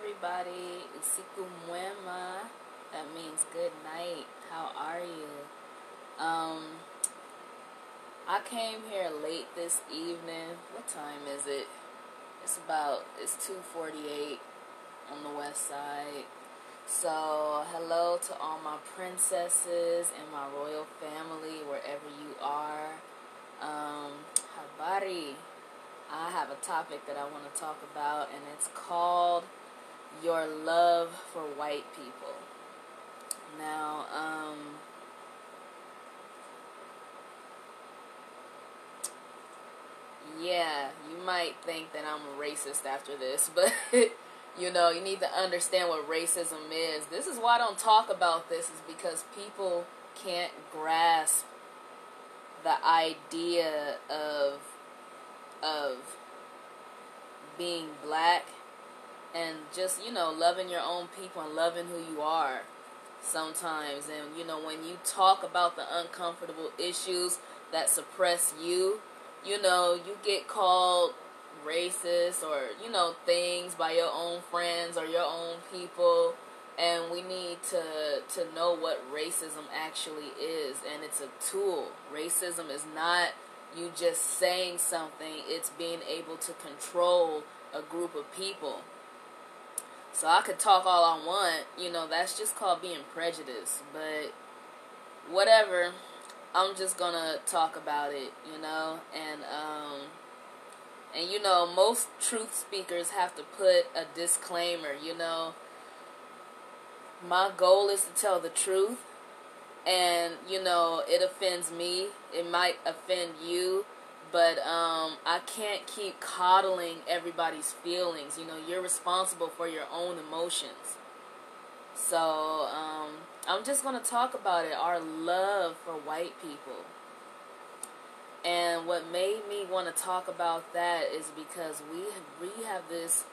everybody. Usiku mwema. That means good night. How are you? I came here late this evening. What time is it? It's 2:48 on the west side. So, hello to all my princesses and my royal family, wherever you are. Habari. I have a topic that I want to talk about, and it's called your love for white people. Now, yeah, you might think that I'm a racist after this, but you need to understand what racism is. This is why I don't talk about this, is because people can't grasp the idea of being black and just, loving your own people and loving who you are sometimes. And, when you talk about the uncomfortable issues that suppress you, you get called racist or, things by your own friends or your own people. And we need to know what racism actually is. And it's a tool. Racism is not you just saying something. It's being able to control a group of people. So I could talk all I want. That's just called being prejudiced. But whatever. I'm just going to talk about it, And most truth speakers have to put a disclaimer, My goal is to tell the truth. And, it offends me. It might offend you. But I can't keep coddling everybody's feelings. You're responsible for your own emotions. So, I'm just going to talk about it. Our love for white people. And what made me want to talk about that is because we have this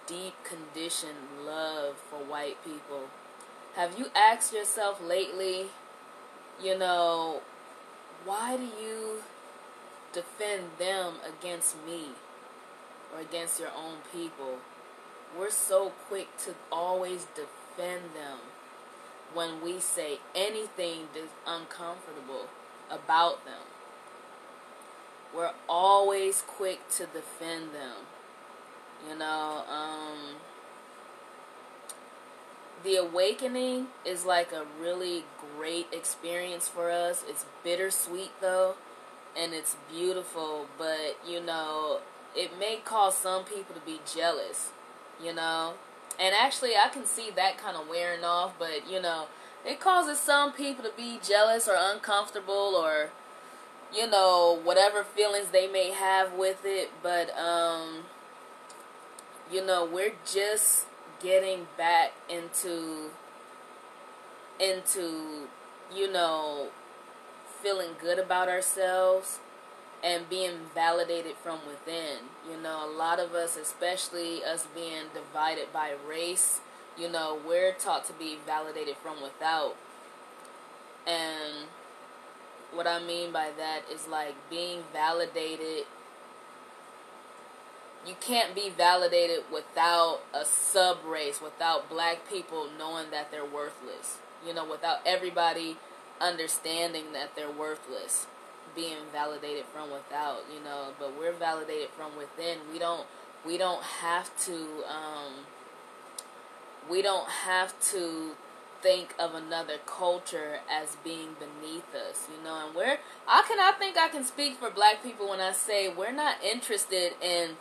deep conditioned love for white people. Have you asked yourself lately, why do you defend them against me or against your own people? We're so quick to always defend them when we say anything that's uncomfortable about them. We're always quick to defend them. The awakening is like a really great experience for us. It's bittersweet though, and it's beautiful, but it may cause some people to be jealous, and actually I can see that kind of wearing off, but it causes some people to be jealous or uncomfortable or whatever feelings they may have with it, but we're just getting back into feeling good about ourselves and being validated from within. A lot of us, especially us being divided by race, we're taught to be validated from without. And what I mean by that is like being validated. You can't be validated without a sub-race, without black people knowing that they're worthless. Without everybody understanding that they're worthless. Being validated from without, but we're validated from within. We don't have to think of another culture as being beneath us, and I think I can speak for black people when I say we're not interested in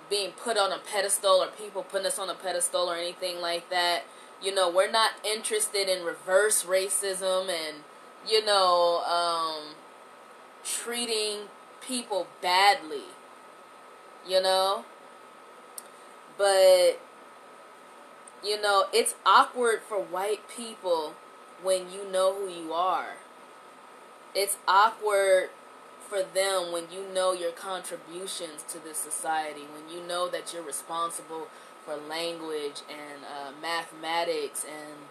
being put on a pedestal or people putting us on a pedestal or anything like that. We're not interested in reverse racism and treating people badly, but it's awkward for white people when you know who you are. It's awkward for them when you know your contributions to this society, when you know that you're responsible for language and mathematics and,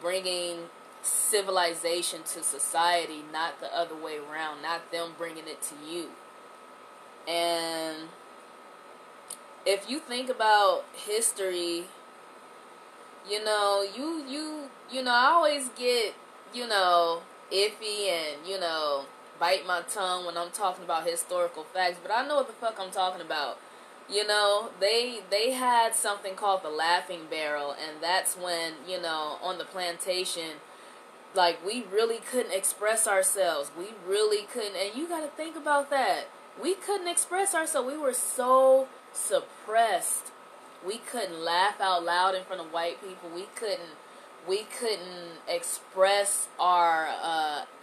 bringing civilization to society, not the other way around, not them bringing it to you. And if you think about history, you know, I always get, iffy and, bite my tongue when I'm talking about historical facts, but I know what the fuck I'm talking about. They had something called the Laughing Barrel, and that's when, on the plantation, like, we really couldn't express ourselves. We really couldn't, and you gotta think about that. We couldn't express ourselves. We were so suppressed. We couldn't laugh out loud in front of white people. We couldn't express our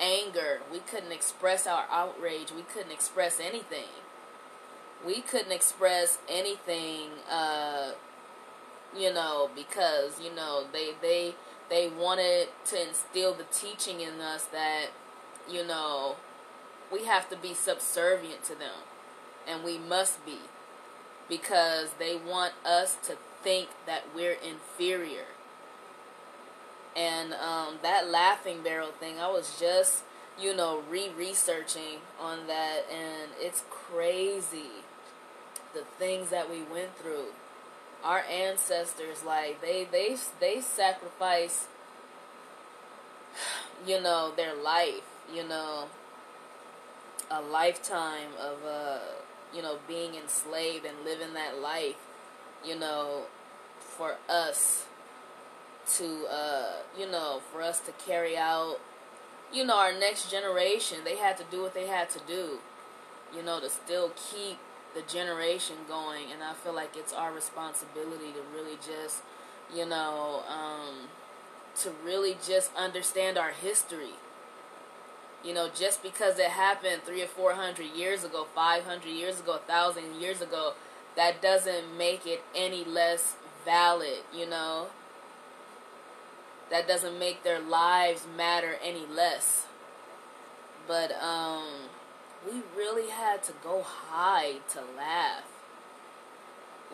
anger. We couldn't express our outrage. We couldn't express anything. We couldn't express anything, because, they wanted to instill the teaching in us that, we have to be subservient to them. And we must be. Because they want us to think that we're inferior. And that Laughing Barrel thing, I was just, re-researching on that, and it's crazy, the things that we went through. Our ancestors, like, they sacrificed, their life, a lifetime of, being enslaved and living that life, for us to, for us to carry out, our next generation. They had to do what they had to do, to still keep the generation going. And I feel like it's our responsibility to really just, to really just understand our history. Just because it happened 300 or 400 years ago, 500 years ago, 1,000 years ago, that doesn't make it any less valid, That doesn't make their lives matter any less. But, we really had to go high to laugh.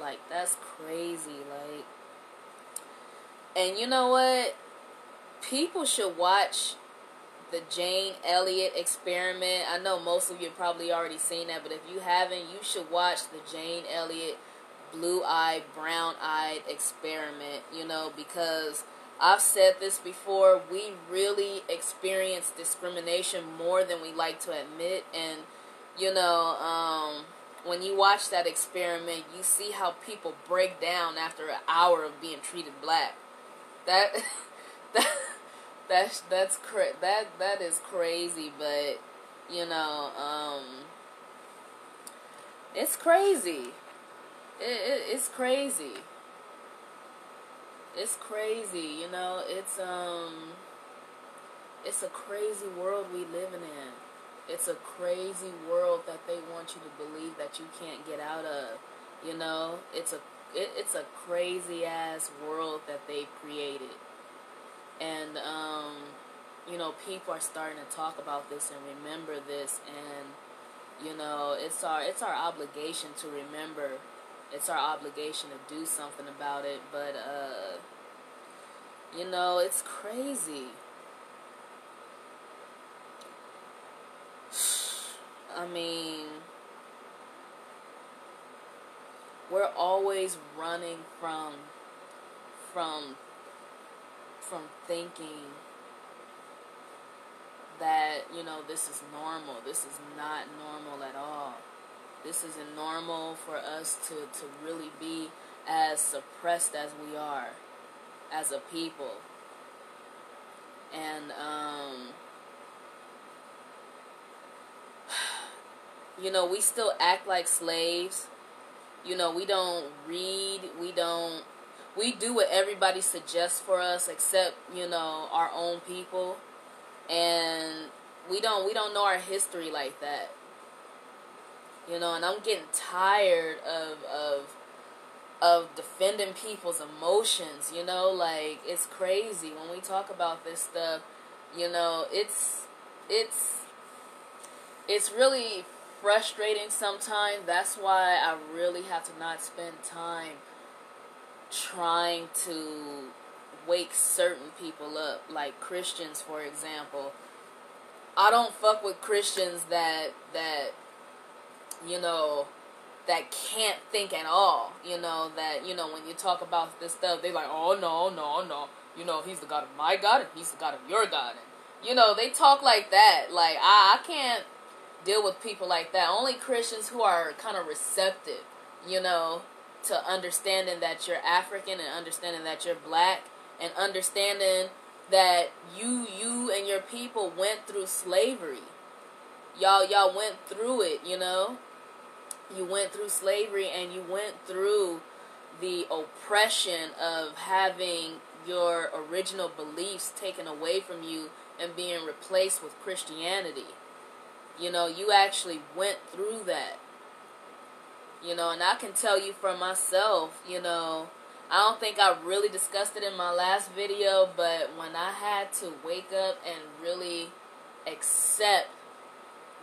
Like, that's crazy, like. And you know what? People should watch the Jane Elliott Experiment. I know most of you have probably already seen that, but if you haven't, you should watch the Jane Elliott Blue-Eyed, Brown-Eyed Experiment, because I've said this before, we really experience discrimination more than we like to admit. And, when you watch that experiment, you see how people break down after an hour of being treated black. That is crazy, but, it's crazy. It's crazy. It's crazy, it's a crazy world we living in. It's a crazy world that they want you to believe that you can't get out of, It's a crazy ass world that they've created. And, people are starting to talk about this and remember this, and, it's our obligation to remember. It's our obligation to do something about it, but, it's crazy. I mean, we're always running from thinking that, this is normal. This is not normal at all. This isn't normal for us to really be as suppressed as we are as a people. And, we still act like slaves. We don't read. We do what everybody suggests for us except, our own people. And we don't know our history like that. And I'm getting tired of defending people's emotions, like, it's crazy when we talk about this stuff, it's really frustrating sometimes. That's why I really have to not spend time trying to wake certain people up, like Christians, for example. I don't fuck with Christians that that can't think at all, that, when you talk about this stuff, they're like, oh, no, he's the God of my God, and he's the God of your God, and, they talk like that. Like, I can't deal with people like that. Only Christians who are kind of receptive, to understanding that you're African, and understanding that you're black, and understanding that you and your people went through slavery. Y'all went through it, You went through slavery, and you went through the oppression of having your original beliefs taken away from you and being replaced with Christianity. You actually went through that. And I can tell you for myself, I don't think I really discussed it in my last video, but when I had to wake up and really accept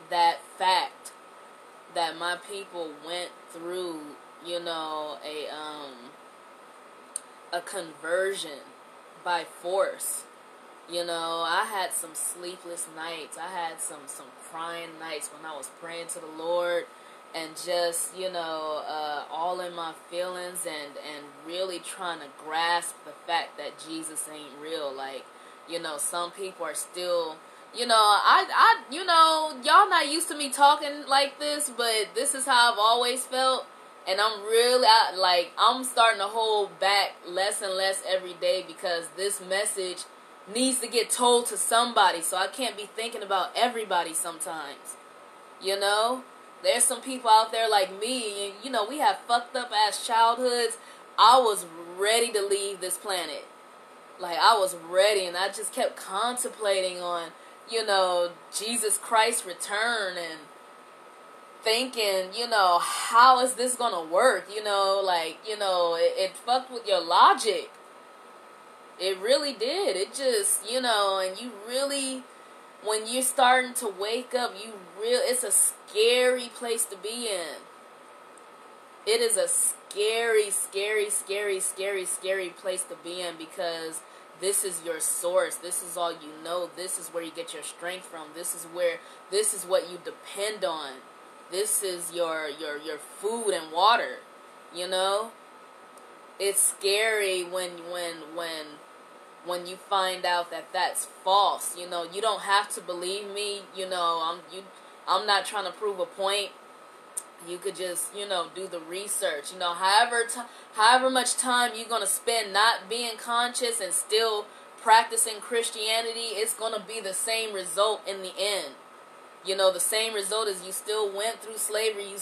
that fact that my people went through, a conversion by force. I had some sleepless nights. I had some crying nights when I was praying to the Lord, and just, all in my feelings, and really trying to grasp the fact that Jesus ain't real. Like, some people are still, y'all not used to me talking like this, but this is how I've always felt. And I'm really, I'm starting to hold back less and less every day, because this message needs to get told to somebody, so I can't be thinking about everybody sometimes. There's some people out there like me, and, we have fucked up ass childhoods. I was ready to leave this planet. Like, I was ready, and I just kept contemplating on, Jesus Christ's return, and thinking, how is this gonna work? It fucked with your logic. It really did. It just, and you really, when you're starting to wake up, it's a scary place to be in. It is a scary, scary, scary, scary, scary place to be in, because this is your source. This is all you know. This is where you get your strength from. This is what you depend on. This is your food and water, It's scary when you find out that that's false. You don't have to believe me. I'm not trying to prove a point. You could just, do the research. However much time you're going to spend not being conscious and still practicing Christianity, it's going to be the same result in the end. The same result is you still went through slavery.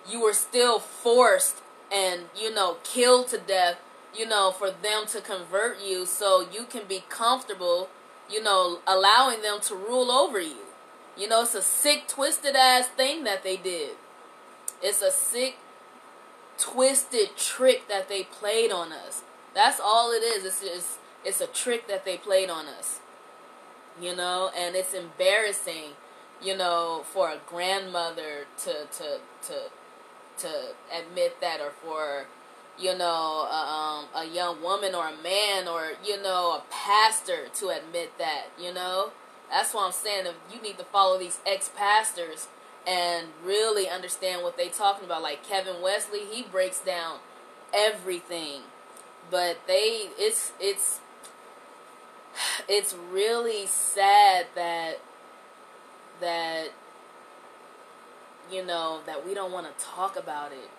You were still forced and, killed to death, for them to convert you, so you can be comfortable, allowing them to rule over you. It's a sick, twisted ass thing that they did. It's a sick, twisted trick that they played on us. That's all it is. It's a trick that they played on us. And it's embarrassing, for a grandmother to admit that, or for, a young woman or a man, or, a pastor to admit that, That's what I'm saying. You need to follow these ex-pastors and really understand what they talking about. Like Kevin Wesley, he breaks down everything. But it's really sad that that we don't want to talk about it.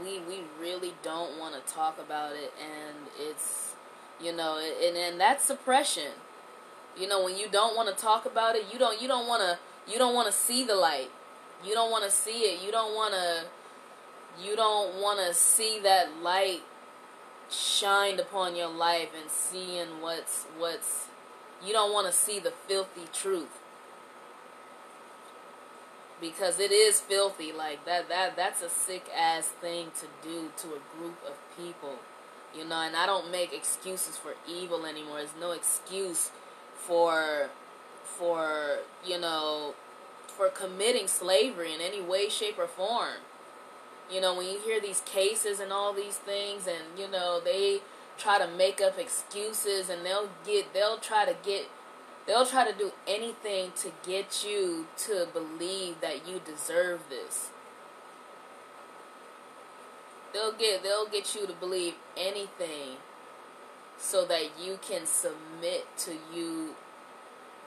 We really don't want to talk about it, and it's, and that's suppression. When you don't want to talk about it, you don't want to see the light. You don't want to see it. You don't want to see that light shined upon your life and seeing what's you don't want to see the filthy truth. Because it is filthy. Like that's a sick ass thing to do to a group of people. And I don't make excuses for evil anymore. There's no excuse for committing slavery in any way, shape, or form. When you hear these cases and all these things, and they try to make up excuses, and they'll try to get They'll try to do anything to get you to believe that you deserve this. They'll get you to believe anything so that you can submit to you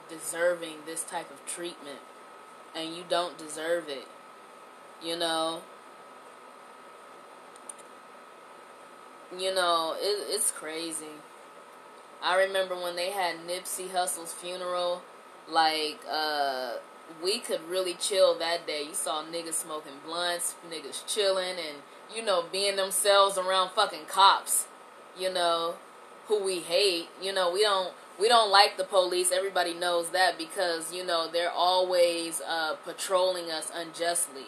deserving this type of treatment, and you don't deserve it. You know, it's crazy. I remember when they had Nipsey Hussle's funeral, like, we could really chill that day. You saw niggas smoking blunts, niggas chilling, and, being themselves around fucking cops, who we hate. We don't like the police. Everybody knows that because, they're always patrolling us unjustly.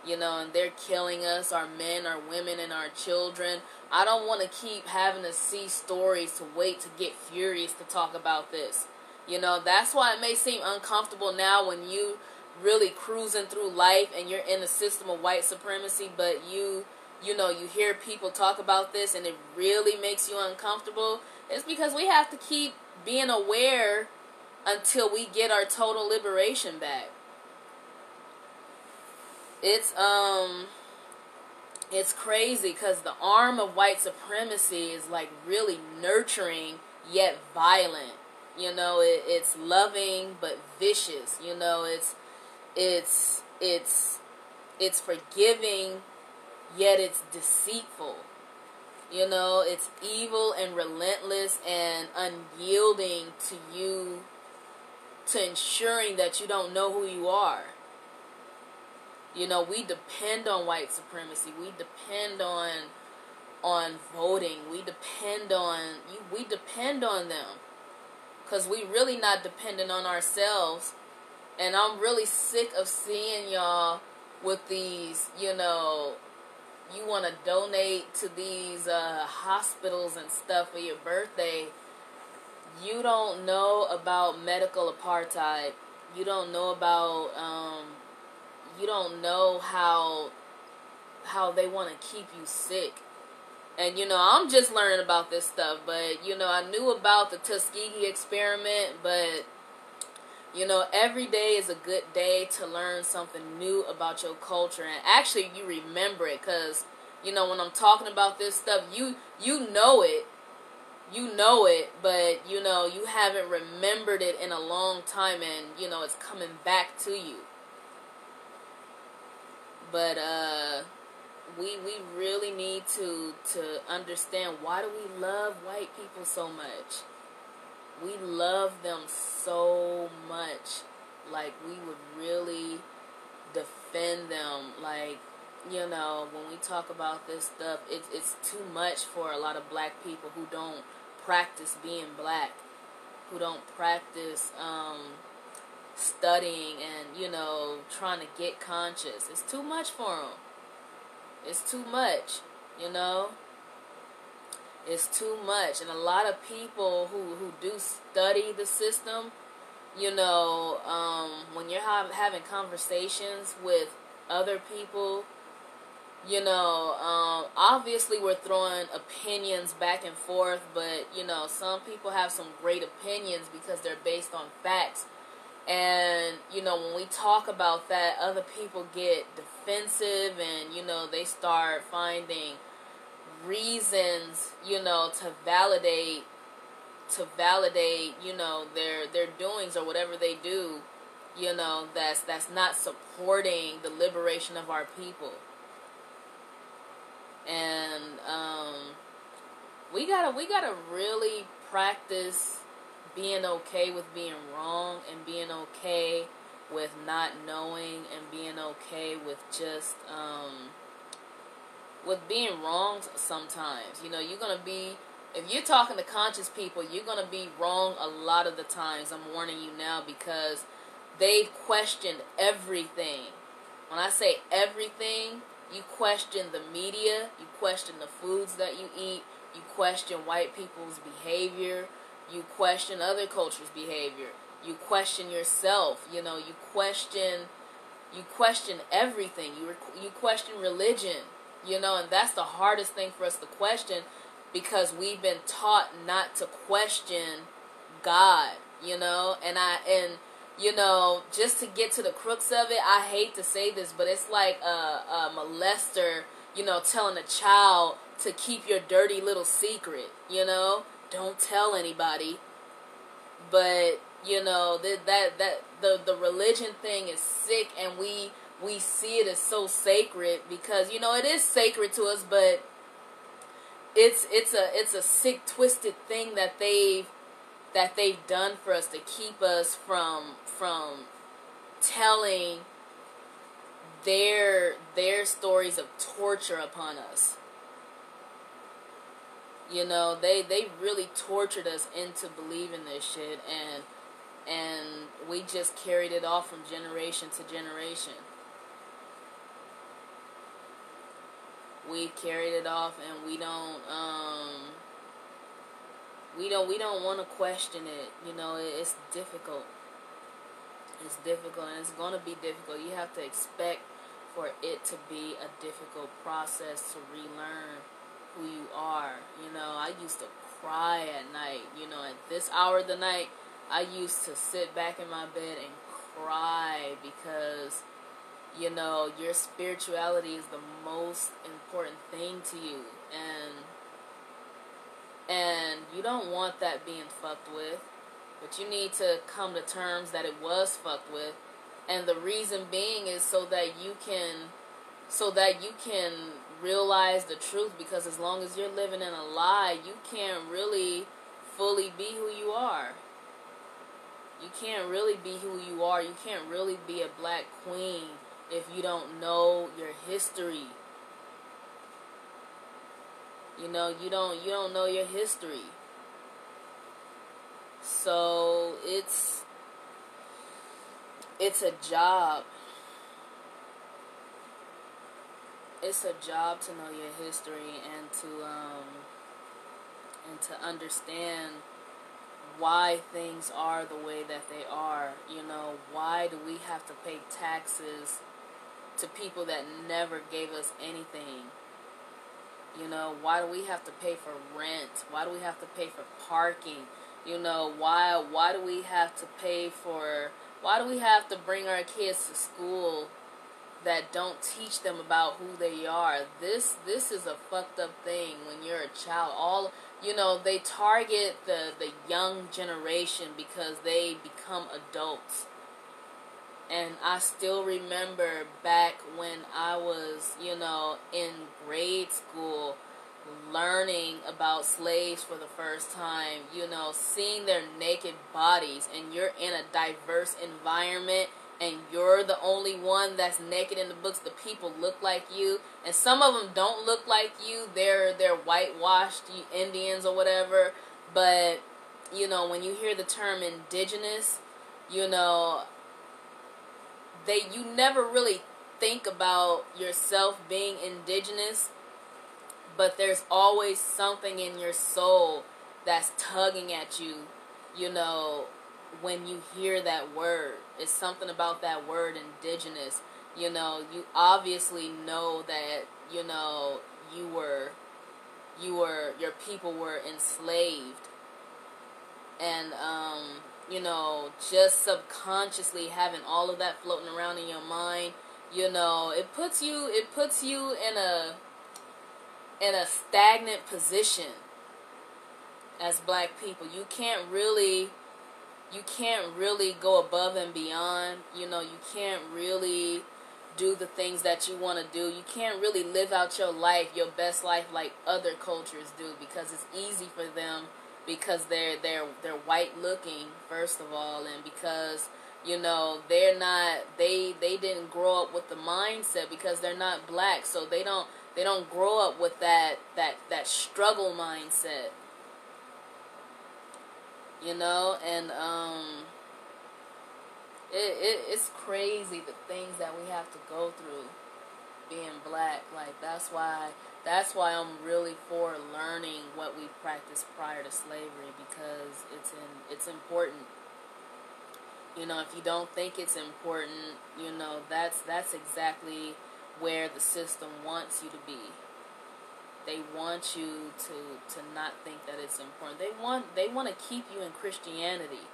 And they're killing us, our men, our women, and our children. I don't want to keep having to see stories to wait to get furious to talk about this. That's why it may seem uncomfortable now when you really cruising through life and you're in a system of white supremacy, but you hear people talk about this and it really makes you uncomfortable. It's because we have to keep being aware until we get our total liberation back. It's crazy because the arm of white supremacy is like really nurturing yet violent. It's loving but vicious. It's forgiving yet it's deceitful. It's evil and relentless and unyielding to ensuring that you don't know who you are. We depend on white supremacy. We depend on voting. We depend on them. Because we really not dependent on ourselves. And I'm really sick of seeing y'all with these, you want to donate to these hospitals and stuff for your birthday. You don't know about medical apartheid. You don't know about, you don't know how they want to keep you sick. And, I'm just learning about this stuff. But, I knew about the Tuskegee experiment. But, every day is a good day to learn something new about your culture. And actually, you remember it. Because, when I'm talking about this stuff, you know it. You know it. But, you haven't remembered it in a long time. And, it's coming back to you. But we really need to understand, why do we love white people so much? We love them so much. Like, we would really defend them. Like, when we talk about this stuff, it's too much for a lot of black people who don't practice being black, who don't practice studying and, trying to get conscious. It's too much for them. It's too much, It's too much. And a lot of people who do study the system, when you're having conversations with other people, obviously we're throwing opinions back and forth, but, some people have some great opinions because they're based on facts. And, when we talk about that, other people get defensive and, they start finding reasons, to validate, their doings or whatever they do, that's not supporting the liberation of our people. And, we gotta really practice being okay with being wrong, and being okay with not knowing, and being okay with just, with being wrong sometimes. You're going to be, if you're talking to conscious people, you're going to be wrong a lot of the times. I'm warning you now, because they've questioned everything. When I say everything, you question the media, you question the foods that you eat, you question white people's behavior, you question other cultures' behavior. You question yourself. You question everything. You question religion. And that's the hardest thing for us to question, because we've been taught not to question God. just to get to the crux of it, I hate to say this, but it's like a molester, telling a child to keep your dirty little secret, don't tell anybody. But the religion thing is sick, and we see it as so sacred because it is sacred to us, but it's a sick, twisted thing that they've done for us to keep us from telling their stories of torture upon us. They really tortured us into believing this shit, and we just carried it off from generation to generation. We carried it off, and we don't want to question it. It's difficult. It's difficult, and it's going to be difficult. You have to expect for it to be a difficult process to relearn who you are. I used to cry at night. At this hour of the night, I used to sit back in my bed and cry because, your spirituality is the most important thing to you. And you don't want that being fucked with. But you need to come to terms that it was fucked with. And the reason being is so that you can realize the truth, because as long as you're living in a lie, you can't really fully be who you are. You can't really be who you are. You can't really be a black queen if you don't know your history. You don't know your history. So it's a job. It's a job to know your history and to understand why things are the way that they are. Why do we have to pay taxes to people that never gave us anything? Why do we have to pay for rent? Why do we have to pay for parking? Why do we have to why do we have to bring our kids to school that don't teach them about who they are? This is a fucked up thing when you're a child. They target the young generation because they become adults. And I still remember back when I was, in grade school, learning about slaves for the first time, seeing their naked bodies, and you're in a diverse environment, and you're the only one that's naked in the books. The people look like you, and some of them don't look like you. They're whitewashed Indians or whatever. But when you hear the term indigenous, you never really think about yourself being indigenous, but there's always something in your soul that's tugging at you, when you hear that word. It's something about that word indigenous. You obviously know that, your people were enslaved. And, just subconsciously having all of that floating around in your mind, it puts you in a stagnant position as black people. You can't really go above and beyond. You can't really do the things that you want to do. You can't really live out your best life like other cultures do, because it's easy for them, because they're white looking, first of all, and because they're not, they didn't grow up with the mindset, because they're not black, so they don't grow up with that struggle mindset, and it's crazy the things that we have to go through being black. Like, that's why I'm really for learning what we practiced prior to slavery, because it's important. If you don't think it's important, that's exactly where the system wants you to be. They want you to not think that it's important. They want to keep you in Christianity.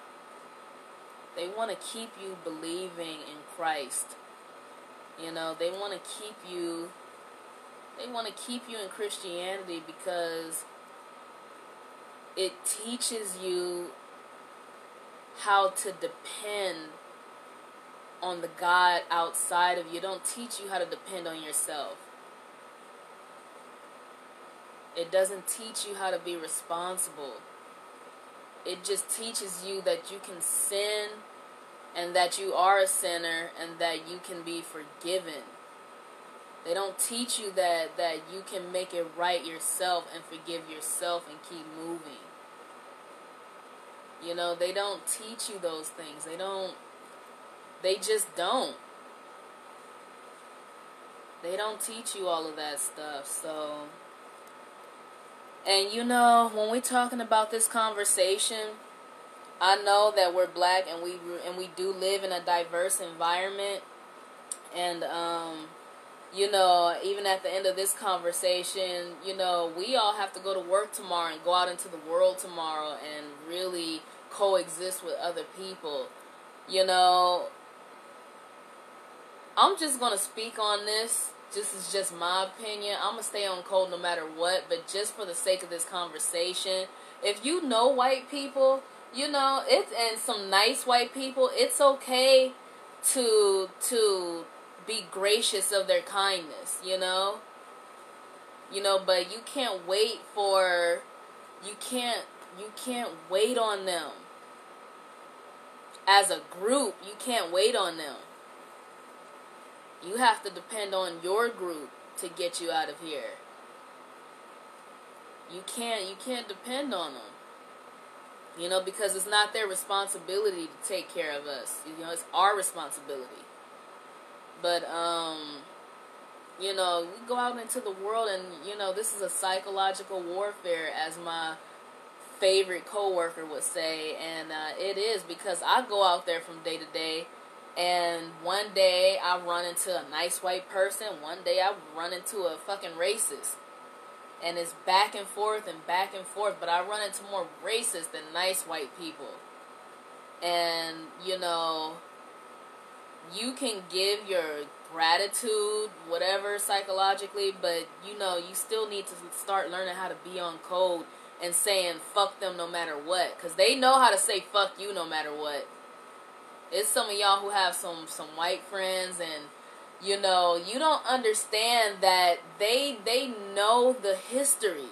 They want to keep you believing in Christ. You know, they want to keep you in Christianity because it teaches you how to depend on the God outside of you. It don't teach you how to depend on yourself. It doesn't teach you how to be responsible. It just teaches you that you can sin and that you are a sinner and that you can be forgiven. They don't teach you that you can make it right yourself and forgive yourself and keep moving. You know, they don't teach you those things. They just don't. They don't teach you all of that stuff. So, and you know, when we're talking about this conversation, I know that we're black and we do live in a diverse environment. And, you know, even at the end of this conversation, you know, we all have to go to work tomorrow and go out into the world tomorrow and really coexist with other people. You know, I'm just going to speak on this. This is just my opinion. I'm going to stay on code no matter what. But just for the sake of this conversation, if you know white people, you know, and some nice white people, it's okay to be gracious of their kindness, you know? You know, but you can't wait on them. As a group, you can't wait on them. You have to depend on your group to get you out of here. You can't depend on them. You know, because it's not their responsibility to take care of us. You know, it's our responsibility. But, you know, we go out into the world and, you know, this is a psychological warfare, as my favorite coworker would say. And it is, because I go out there from day to day, and one day I run into a nice white person, one day I run into a fucking racist. And it's back and forth, but I run into more racist than nice white people. And, you know, you can give your gratitude, whatever, psychologically, but, you know, you still need to start learning how to be on code and saying fuck them no matter what. Because they know how to say fuck you no matter what. It's some of y'all who have some white friends, and, you know, you don't understand that they know the history.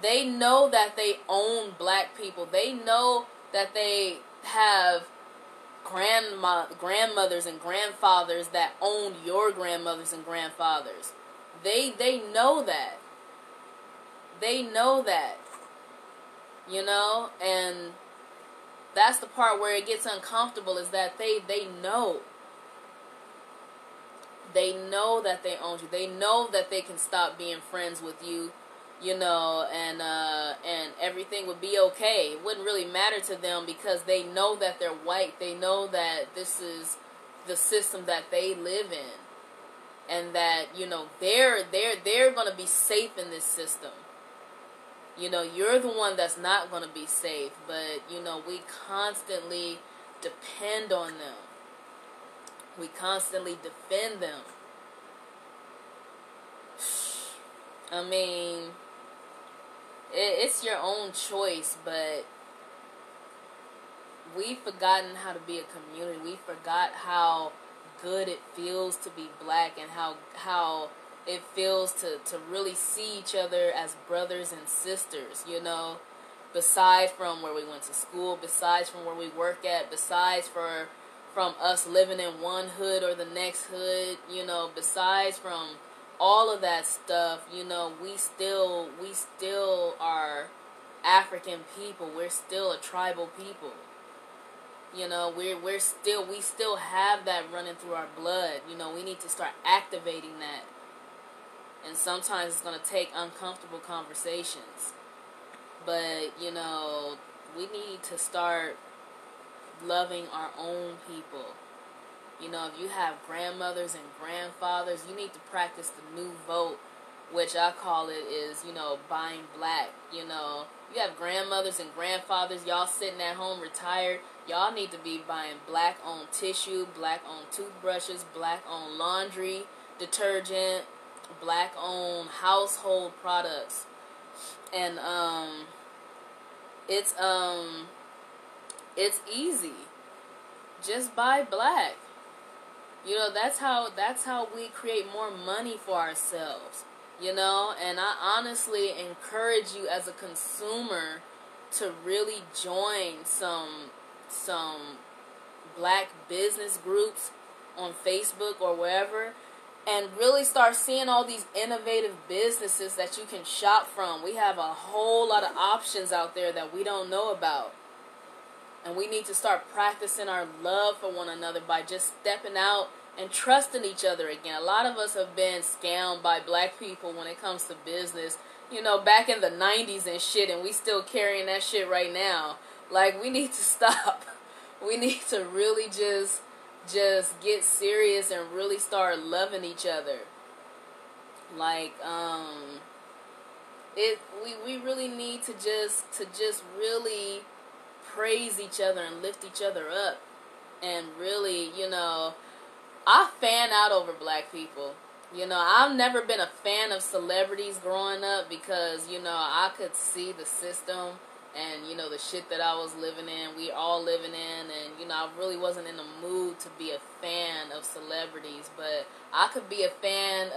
They know that they own black people. They know that they have grandmothers and grandfathers that owned your grandmothers and grandfathers. They know that. They know that. You know? And that's the part where it gets uncomfortable, is that they know. They know that they own you. They know that they can stop being friends with you, you know, and everything would be okay. It wouldn't really matter to them because they know that they're white. They know that this is the system that they live in, and that, you know, they're going to be safe in this system. You know, you're the one that's not going to be safe, but, you know, we constantly depend on them. We constantly defend them. I mean, it's your own choice, but we've forgotten how to be a community. We forgot how good it feels to be black, and how it feels to really see each other as brothers and sisters, you know, besides from where we went to school, besides from where we work at, besides from us living in one hood or the next hood, you know, besides from all of that stuff, you know, we still are African people. We're still a tribal people. You know, we still have that running through our blood. You know, we need to start activating that. And sometimes it's going to take uncomfortable conversations. But, you know, we need to start loving our own people. You know, if you have grandmothers and grandfathers, you need to practice the new vote, which I call it is, you know, buying black. You know, you have grandmothers and grandfathers, y'all sitting at home retired. Y'all need to be buying black-owned tissue, black-owned toothbrushes, black-owned laundry detergent, black-owned household products. And it's easy. Just buy black. You know, that's how we create more money for ourselves. You know, and I honestly encourage you as a consumer to really join some black business groups on Facebook or wherever, and really start seeing all these innovative businesses that you can shop from. We have a whole lot of options out there that we don't know about. And we need to start practicing our love for one another by just stepping out and trusting each other again. A lot of us have been scammed by black people when it comes to business. You know, back in the 90s and shit, and we still carrying that shit right now. Like, we need to stop. We need to really just get serious and really start loving each other. Like, we really need to just really praise each other and lift each other up. And really, you know, I fan out over black people. You know, I've never been a fan of celebrities growing up because, you know, I could see the system and, you know, the shit that I was living in, we all living in, and, you know, I really wasn't in the mood to be a fan of celebrities, but I could be a fan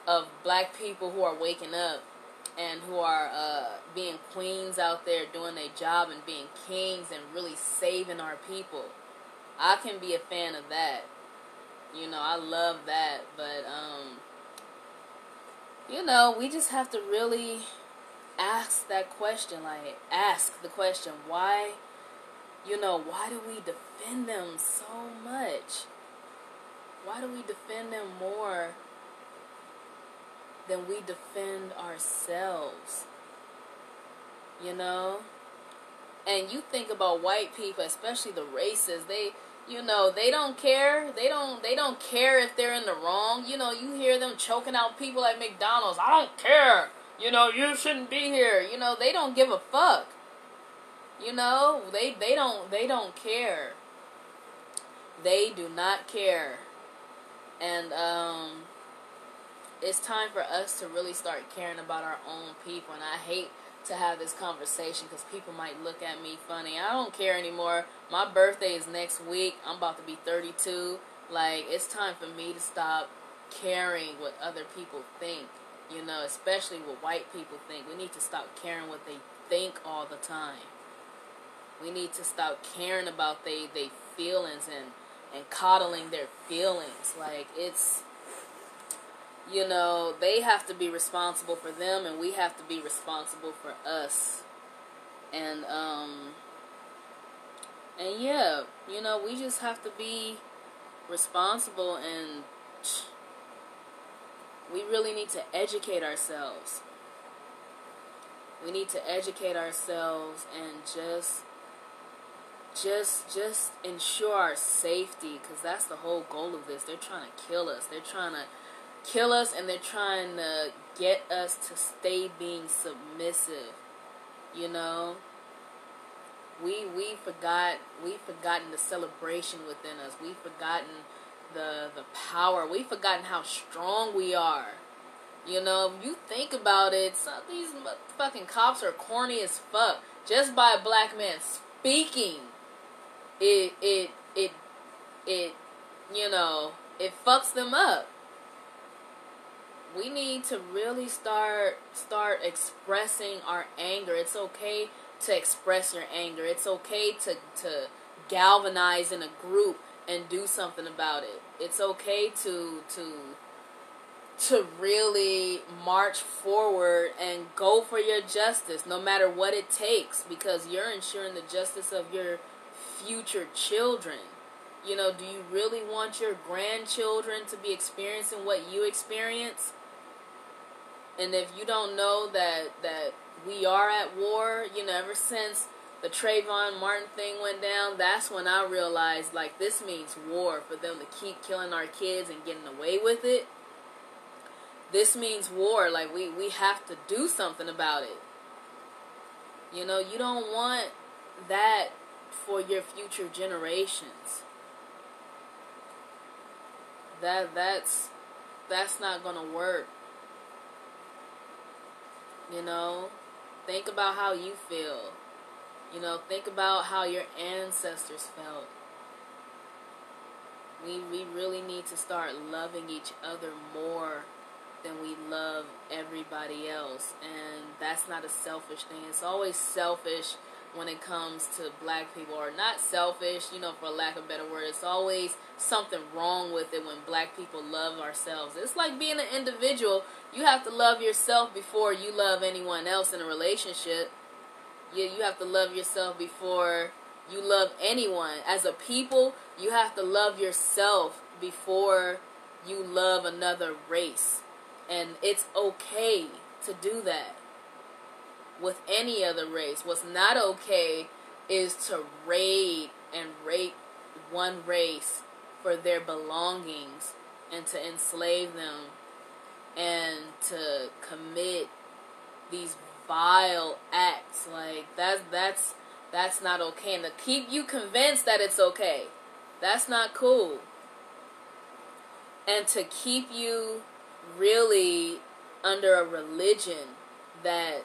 of black people who are waking up and who are being queens out there doing their job and being kings and really saving our people. I can be a fan of that. You know, I love that. But, you know, we just have to really ask that question. Like, ask the question, why, you know, why do we defend them so much? Why do we defend them more than we defend ourselves? You know? And you think about white people, especially the racists, you know, they don't care. They don't care if they're in the wrong. You know, you hear them choking out people at McDonald's. I don't care. You know, you shouldn't be here. You know, they don't give a fuck. You know, they don't care. They do not care. And it's time for us to really start caring about our own people. And I hate to have this conversation because people might look at me funny. I don't care anymore. My birthday is next week. I'm about to be 32. Like, it's time for me to stop caring what other people think. You know, especially what white people think. We need to stop caring what they think all the time. We need to stop caring about they feelings and coddling their feelings. Like, it's, you know, they have to be responsible for them, and we have to be responsible for us. And yeah, you know, we just have to be responsible, and we really need to educate ourselves. We need to educate ourselves and just ensure our safety, because that's the whole goal of this. They're trying to kill us. They're trying to kill us, and they're trying to get us to stay being submissive. You know, we've forgotten the celebration within us. We've forgotten the power. We've forgotten how strong we are. You know, if you think about it, some of these fucking cops are corny as fuck. Just by a black man speaking, it you know, it fucks them up. We need to really start expressing our anger. It's okay to express your anger. It's okay to galvanize in a group and do something about it. It's okay to really march forward and go for your justice, no matter what it takes, because you're ensuring the justice of your future children. You know, do you really want your grandchildren to be experiencing what you experience? And if you don't know that we are at war, you know, ever since the Trayvon Martin thing went down, that's when I realized, like, this means war. For them to keep killing our kids and getting away with it, this means war. Like, we have to do something about it. You know, you don't want that for your future generations. That's not gonna work. You know, think about how you feel. You know, think about how your ancestors felt. We really need to start loving each other more than we love everybody else. And that's not a selfish thing. It's always selfish when it comes to black people. Or not selfish, you know, for lack of a better word. It's always something wrong with it when black people love ourselves. It's like being an individual. You have to love yourself before you love anyone else in a relationship. You have to love yourself before you love anyone. As a people, you have to love yourself before you love another race. And it's okay to do that with any other race. What's not okay is to raid and rape one race for their belongings and to enslave them and to commit these vile acts. Like that's not okay. And to keep you convinced that it's okay, that's not cool. And to keep you really under a religion that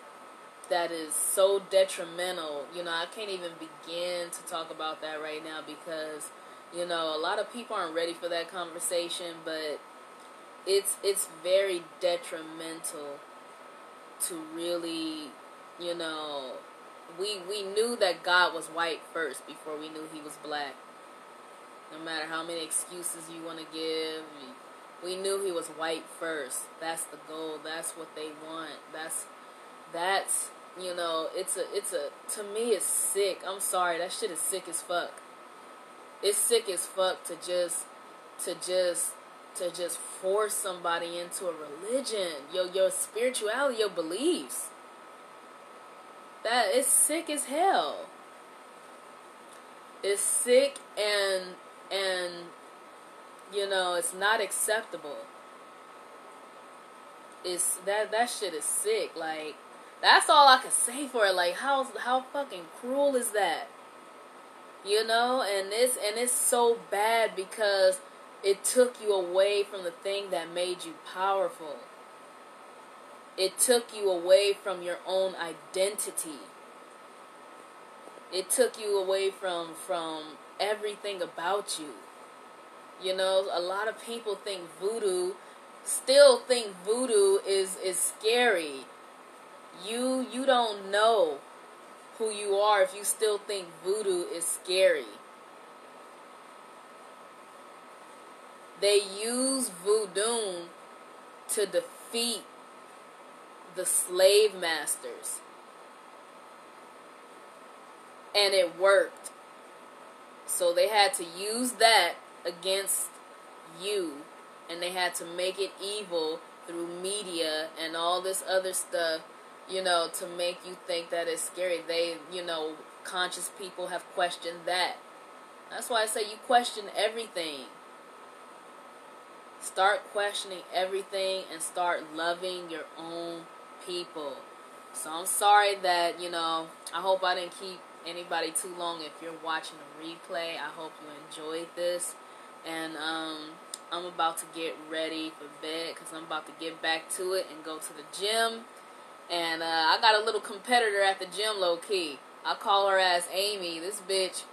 is so detrimental. You know, I can't even begin to talk about that right now because, you know, a lot of people aren't ready for that conversation, but it's very detrimental to really, you know, we knew that God was white first before we knew he was black. No matter how many excuses you want to give, we knew he was white first. That's the goal. That's what they want. That's you know, it's a to me it's sick. I'm sorry, that shit is sick as fuck. It's sick as fuck to just force somebody into a religion, your spirituality, your beliefs. That is sick as hell. It's sick and you know, it's not acceptable. It's that shit is sick. Like, that's all I can say for it. Like, how fucking cruel is that? You know, and it's so bad because it took you away from the thing that made you powerful. It took you away from your own identity. It took you away from everything about you. You know, a lot of people still think voodoo is scary. You don't know who you are if you still think voodoo is scary. They use voodoo to defeat the slave masters. And it worked. So they had to use that against you. And they had to make it evil through media and all this other stuff, you know, to make you think that it's scary. They, you know, conscious people have questioned that. That's why I say you question everything. Start questioning everything and start loving your own people. So I'm sorry that, you know, I hope I didn't keep anybody too long. If you're watching a replay, I hope you enjoyed this. And I'm about to get ready for bed because I'm about to get back to it and go to the gym. And I got a little competitor at the gym, low-key. I call her as Amy. This bitch,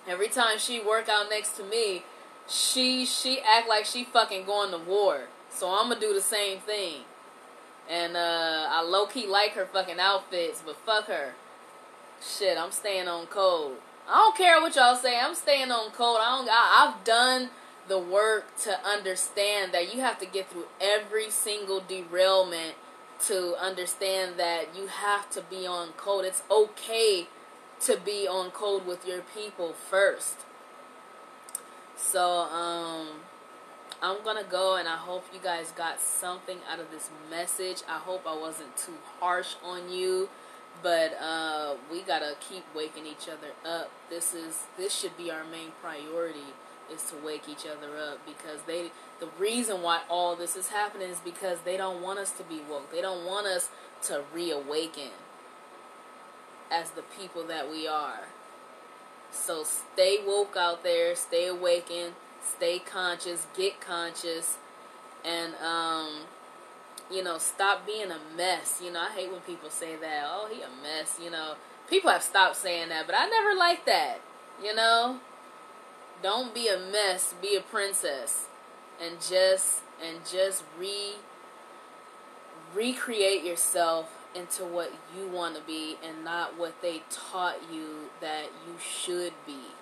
every time she work out next to me, she act like she fucking going to war. So I'm going to do the same thing. And I low-key like her fucking outfits, but fuck her. Shit, I'm staying on code. I don't care what y'all say. I'm staying on code. I've done the work to understand that you have to get through every single derailment to understand that you have to be on code. It's okay to be on code with your people first. So, I'm gonna go, and I hope you guys got something out of this message. I hope I wasn't too harsh on you, but we gotta keep waking each other up. This should be our main priority, is to wake each other up, because the reason why all this is happening is because they don't want us to be woke. They don't want us to reawaken. as the people that we are. So stay woke out there, stay awakened, stay conscious, get conscious, and stop being a mess. I hate when people say that. Oh, he a mess. People have stopped saying that, but I never liked that. Don't be a mess. Be a princess, and just recreate yourself into what you want to be, and not what they taught you that you should be.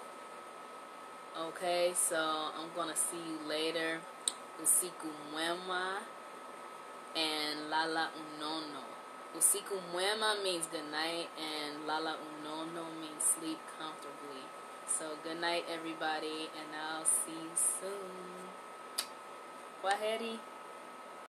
Okay, so I'm gonna see you later. Usiku mwema and lala unono. Usiku mwema means good night, and lala unono means sleep comfortably. So good night, everybody, and I'll see you soon. Kwaheri.